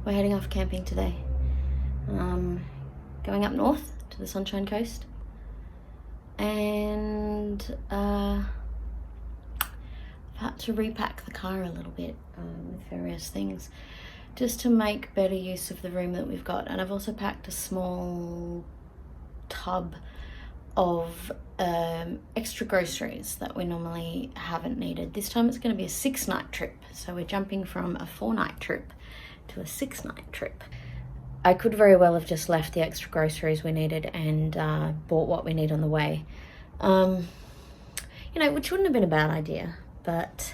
we're heading off camping today. Going up north to the Sunshine Coast. And I've had to repack the car a little bit with various things just to make better use of the room that we've got. And I've also packed a small tub of extra groceries that we normally haven't needed. This time it's going to be a 6-night trip, so we're jumping from a 4-night trip to a 6-night trip. I could very well have just left the extra groceries we needed and bought what we need on the way, which wouldn't have been a bad idea, but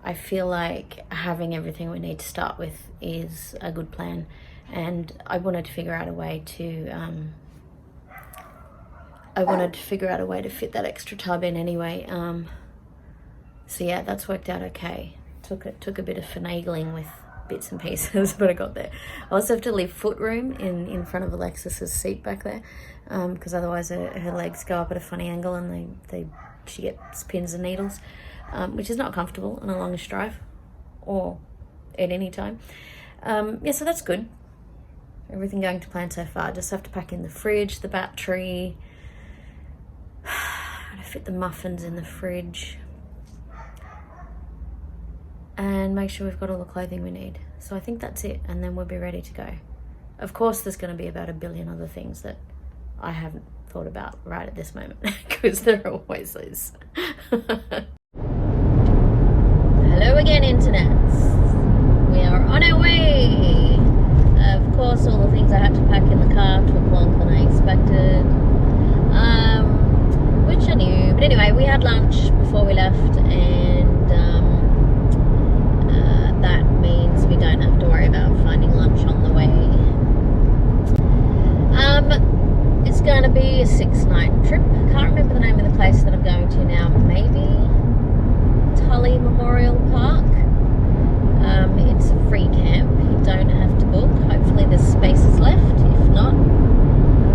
I feel like having everything we need to start with is a good plan, and I wanted to figure out a way to fit that extra tub in anyway. So yeah, that's worked out okay. Took a bit of finagling with bits and pieces, but I got there. I also have to leave foot room in front of Alexis's seat back there, because otherwise her legs go up at a funny angle and she gets pins and needles, which is not comfortable on a longish drive or at any time. So that's good. Everything going to plan so far. Just have to pack in the fridge, the battery, to fit the muffins in the fridge, and make sure we've got all the clothing we need. So I think that's it, and then we'll be ready to go. Of course there's going to be about a billion other things that I haven't thought about right at this moment, because there always is. Hello again, internets. We are on our way. Of course, all the things I had to pack in the car took longer than I expected, which I knew. But anyway, we had lunch before we left, and that means we don't have to worry about finding lunch on the way. It's going to be a 6-night trip. I can't remember the name of the place that I'm going to now. Maybe Tully Memorial Park. It's a free camp. You don't have to book. Hopefully there's spaces left. If not,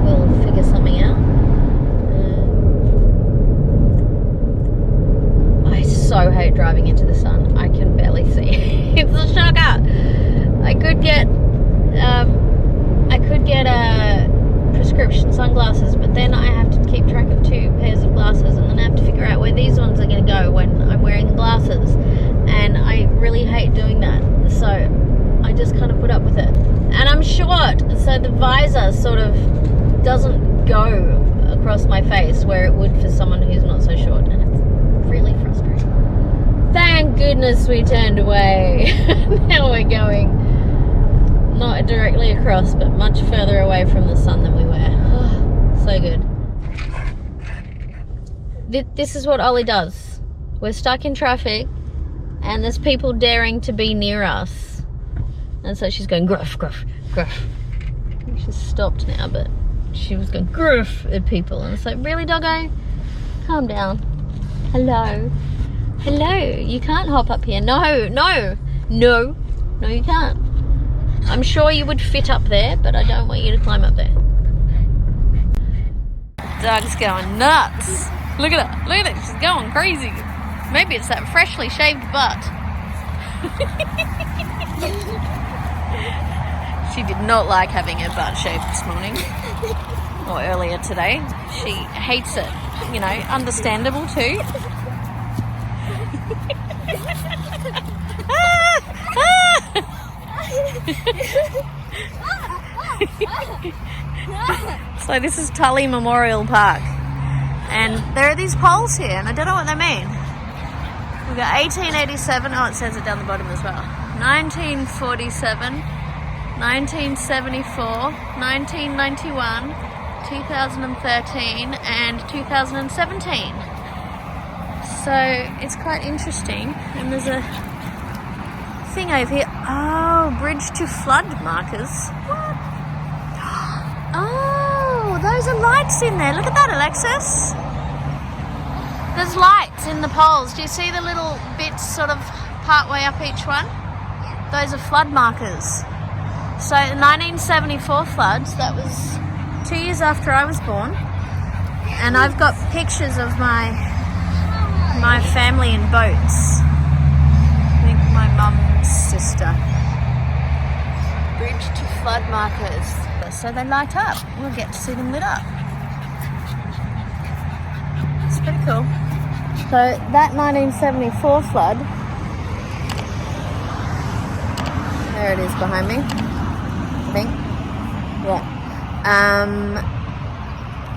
we'll figure something out. I so hate driving into the sun. I can barely see. It's a shocker. I could get prescription sunglasses, but then I have to keep track of 2 pairs of glasses, and then I have to figure out where these ones are going to go when I'm wearing the glasses, and I really hate doing that, so I just kind of put up with it. And I'm short, so the visor sort of doesn't go across my face where it would for someone who's not so short, and it's really frustrating. Thank goodness we turned away. Now we're going not directly across, but much further away from the sun than we were. Oh, so good. This is what Ollie does. We're stuck in traffic, and there's people daring to be near us. And so she's going gruff, gruff, gruff. She's stopped now, but she was going gruff at people. And it's like, really, doggo? Calm down. Hello. Hello. You can't hop up here. No, no, no, no, you can't. I'm sure you would fit up there, but I don't want you to climb up there. Dog's going nuts. Look at her. Look at it. She's going crazy. Maybe it's that freshly shaved butt. She did not like having her butt shaved this morning. Or earlier today. She hates it. You know, understandable too. So this is Tully Memorial Park, and there are these poles here, and I don't know what they mean. We've got 1887, oh, it says it down the bottom as well, 1947, 1974, 1991, 2013 and 2017. So it's quite interesting, and there's a thing over here. Oh, bridge to flood markers. What? Oh, those are lights in there. Look at that, Alexis. There's lights in the poles. Do you see the little bits sort of part way up each one? Those are flood markers. So the 1974 floods, that was 2 years after I was born. And I've got pictures of my family in boats. I think my mum's sister. bridge to flood markers. So they light up. We'll get to see them lit up. It's pretty cool. So that 1974 flood, there it is behind me, I think. Yeah.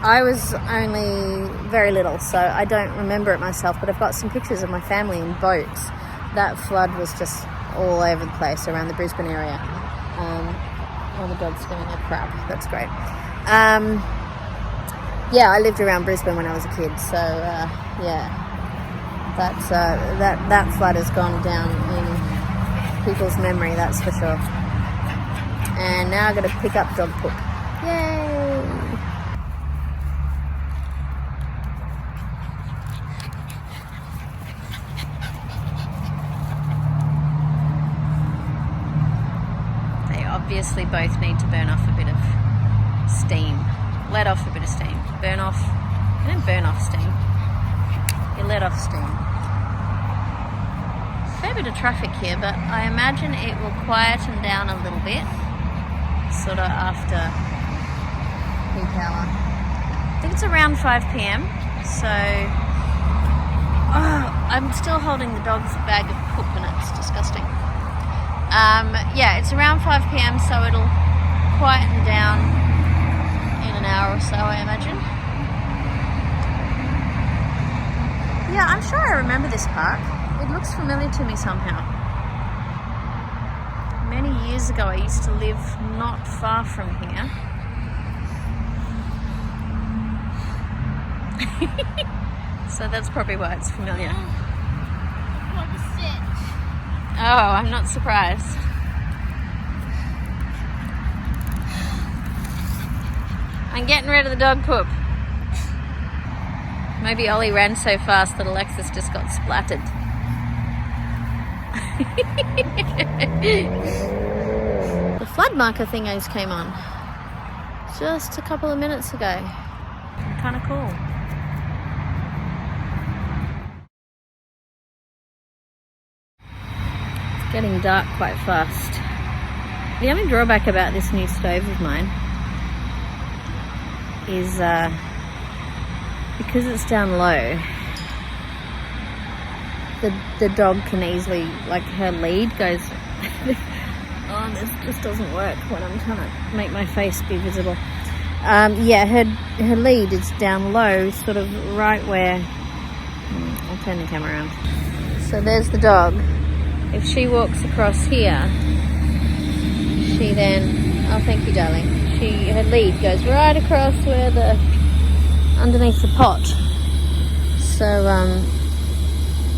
I was only very little, so I don't remember it myself, but I've got some pictures of my family in boats. That flood was just all over the place around the Brisbane area. All the dogs going like crap. That's great. Yeah, I lived around Brisbane when I was a kid, so yeah, that flood has gone down in people's memory, that's for sure. And now I've got to pick up dog poop. Yay! Obviously both need to burn off a bit of steam. Let off a bit of steam. Burn off. You don't burn off steam. You let off steam. Fair bit of traffic here, but I imagine it will quieten down a little bit. Sort of after peak hour. I think it's around 5 p.m. So I'm still holding the dog's bag of poop and it's disgusting. Yeah, it's around 5 p.m, so it'll quieten down in an hour or so, I imagine. Yeah, I'm sure I remember this park. It looks familiar to me somehow. Many years ago, I used to live not far from here. So that's probably why it's familiar. Oh, I'm not surprised. I'm getting rid of the dog poop. Maybe Ollie ran so fast that Alexis just got splattered. The flood marker thingies came on just a couple of minutes ago. Kind of cool. Getting dark quite fast. The only drawback about this new stove of mine is because it's down low, the dog can easily, like, her lead goes oh, this just doesn't work when I'm trying to make my face be visible. Yeah, her lead is down low, sort of right where, I'll turn the camera around. So there's the dog. If she walks across here, she then, oh thank you darling, her lead goes right across where underneath the pot. So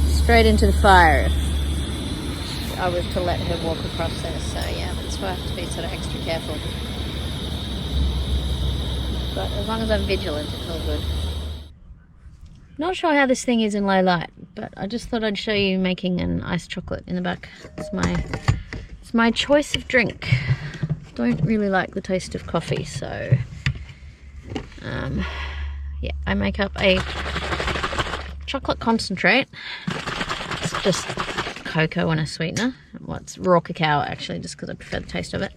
straight into the fire if I was to let her walk across there. So yeah, that's why I have to be sort of extra careful. But as long as I'm vigilant, it's all good. Not sure how this thing is in low light, but I just thought I'd show you making an iced chocolate in the back. It's my choice of drink. Don't really like the taste of coffee, so yeah, I make up a chocolate concentrate. It's just cocoa and a sweetener. Well, it's raw cacao actually, just because I prefer the taste of it.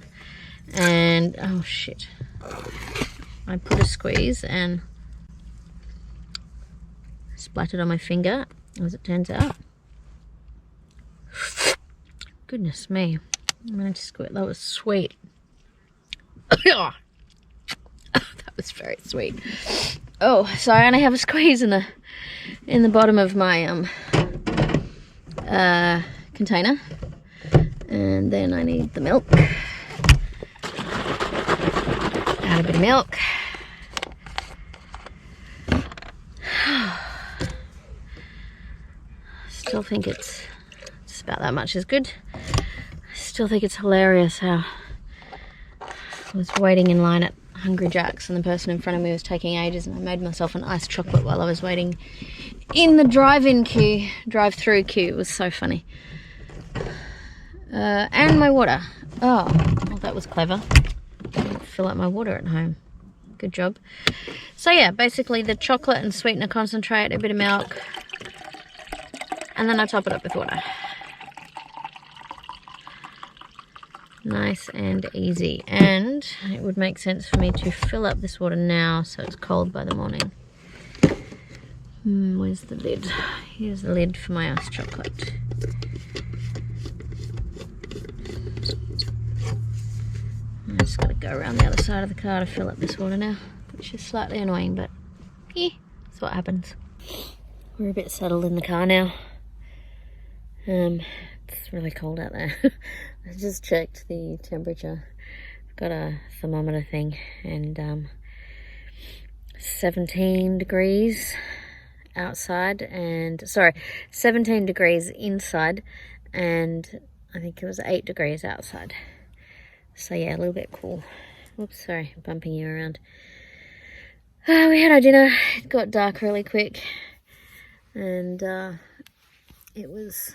And oh shit, I put a squeeze and splattered on my finger, as it turns out. Goodness me, I managed to squirt. That was sweet. That was very sweet. Oh, so I only have a squeeze in the bottom of my container, and then I need the milk. Add a bit of milk. Still think it's just about that much is good. I still think it's hilarious how I was waiting in line at Hungry Jack's and the person in front of me was taking ages, and I made myself an iced chocolate while I was waiting in the drive-through queue. It was so funny. And my water. Oh, well, that was clever. I didn't fill up my water at home. Good job. So yeah, basically the chocolate and sweetener concentrate, a bit of milk, and then I top it up with water. nice and easy. And it would make sense for me to fill up this water now so it's cold by the morning. Where's the lid? Here's the lid for my iced chocolate. I just got to go around the other side of the car to fill up this water now, which is slightly annoying, but yeah, that's what happens. We're a bit settled in the car now. It's really cold out there. I just checked the temperature. I've got a thermometer thing, and 17 degrees outside, and 17 degrees inside, and I think it was 8 degrees outside. So yeah, a little bit cool. Oops, sorry, bumping you around. We had our dinner. It got dark really quick, and it was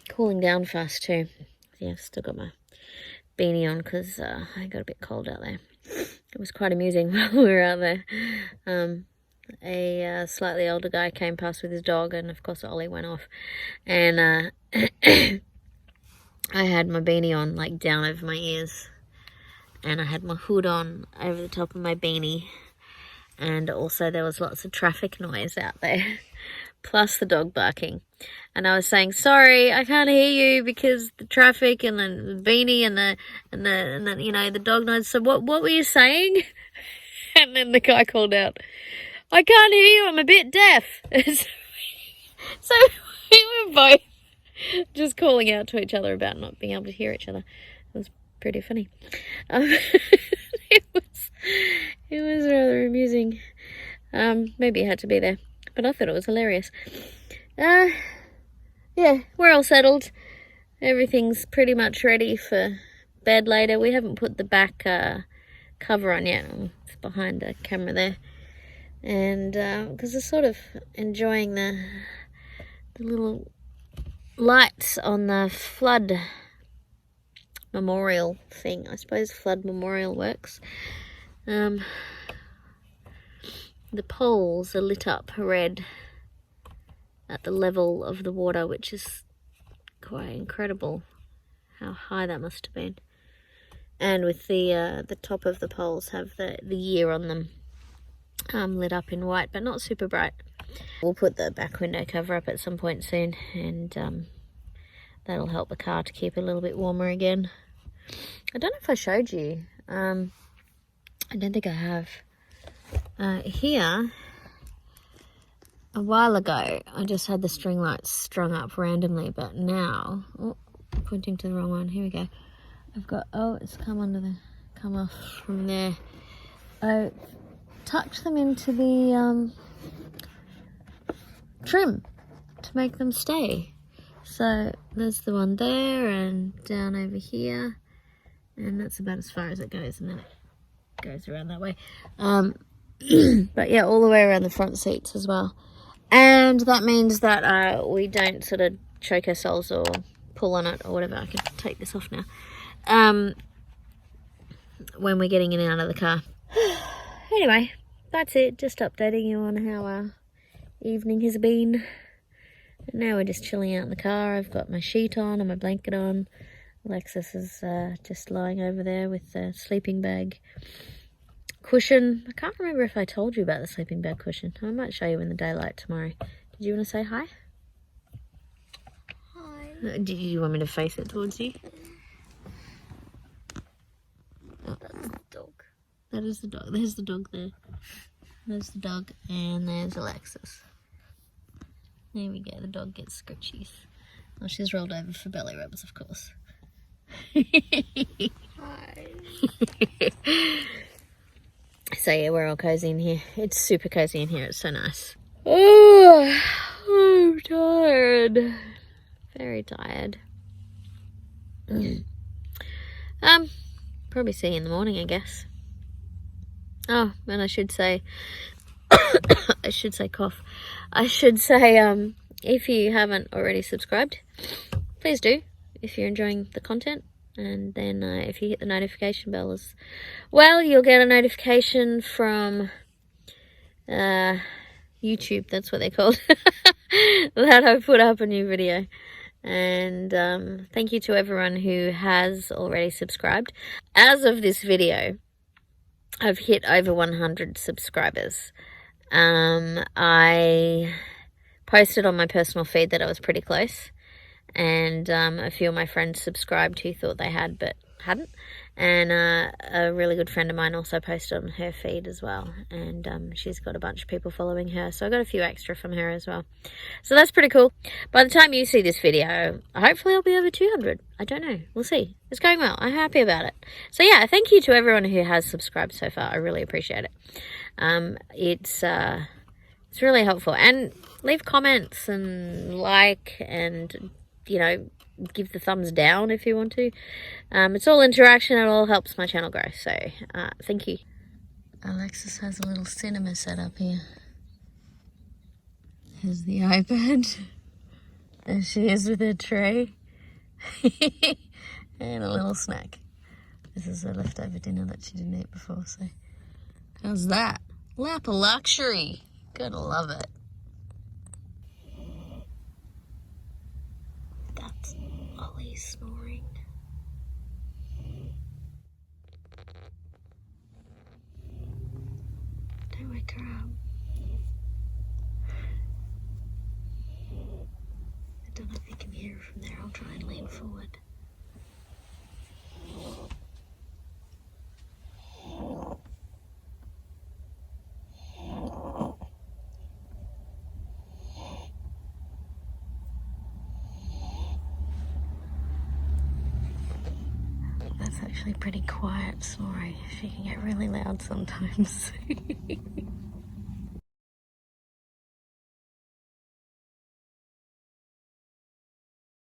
cooling down fast too. Yeah, I've still got my beanie on because I got a bit cold out there. It was quite amusing while we were out there. A slightly older guy came past with his dog, and of course Ollie went off, and I had my beanie on like down over my ears, and I had my hood on over the top of my beanie, and also there was lots of traffic noise out there, plus the dog barking. And I was saying, sorry, I can't hear you because the traffic and the beanie and the you know, the dog noise. So what were you saying? And then the guy called out, I can't hear you, I'm a bit deaf. So we were both just calling out to each other about not being able to hear each other. It was pretty funny. It was rather amusing. Maybe it had to be there, but I thought it was hilarious. Yeah, we're all settled. Everything's pretty much ready for bed later. We haven't put the back cover on yet. It's behind the camera there. And because we're sort of enjoying the little lights on the flood memorial thing. I suppose flood memorial works. The poles are lit up red at the level of the water, which is quite incredible how high that must have been. And with the top of the poles have the year on them, lit up in white, but not super bright. We'll put the back window cover up at some point soon, and that'll help the car to keep a little bit warmer again. I don't know if I showed you. I don't think I have. Here, a while ago, I just had the string lights strung up randomly, but now, I'm pointing to the wrong one. Here we go. I've got, it's come off from there. I tucked them into the trim to make them stay. So there's the one there and down over here, and that's about as far as it goes, and then it goes around that way. But yeah, all the way around the front seats as well. And that means that we don't sort of choke ourselves or pull on it or whatever. I can take this off now. When we're getting in and out of the car. Anyway, that's it. Just updating you on how our evening has been. And now we're just chilling out in the car. I've got my sheet on and my blanket on. Alexis is just lying over there with the sleeping bag cushion. I can't remember if I told you about the sleeping bag cushion. I might show you in the daylight tomorrow. Did you want to say hi? Hi. Do you want me to face it towards you? Oh, that's the dog. That is the dog. There's the dog there. There's the dog, and there's Alexis. There we go. The dog gets scritchies. Oh, she's rolled over for belly rubs, of course. Hi. So yeah, we're all cozy in here. It's super cozy in here. It's so nice. Oh, I'm tired. Very tired. Probably see you in the morning, I guess. Oh, and I should say, I should say, if you haven't already subscribed, please do, if you're enjoying the content. And then if you hit the notification bell as well, you'll get a notification from YouTube, that's what they're called, that I put up a new video. And thank you to everyone who has already subscribed. As of this video, I've hit over 100 subscribers. I posted on my personal feed that I was pretty close, and a few of my friends subscribed who thought they had but hadn't, and a really good friend of mine also posted on her feed as well, and she's got a bunch of people following her, so I got a few extra from her as well, so that's pretty cool. By the time you see this video, hopefully I'll be over 200. I don't know, we'll see. It's going well. I'm happy about it. So yeah, thank you to everyone who has subscribed so far. I really appreciate it. It's really helpful, and leave comments and like, and you know, give the thumbs down if you want to. It's all interaction. It all helps my channel grow, so thank you. Alexis has a little cinema set up here. Here's the iPad. There she is with her tray. And a little snack. This is her leftover dinner that she didn't eat before, so how's that? Lap of luxury. Gotta love it. That's Ollie snoring. Don't wake her up. I don't know if you can hear her from there. I'll try and lean forward. That's actually pretty quiet snoring. She can get really loud sometimes.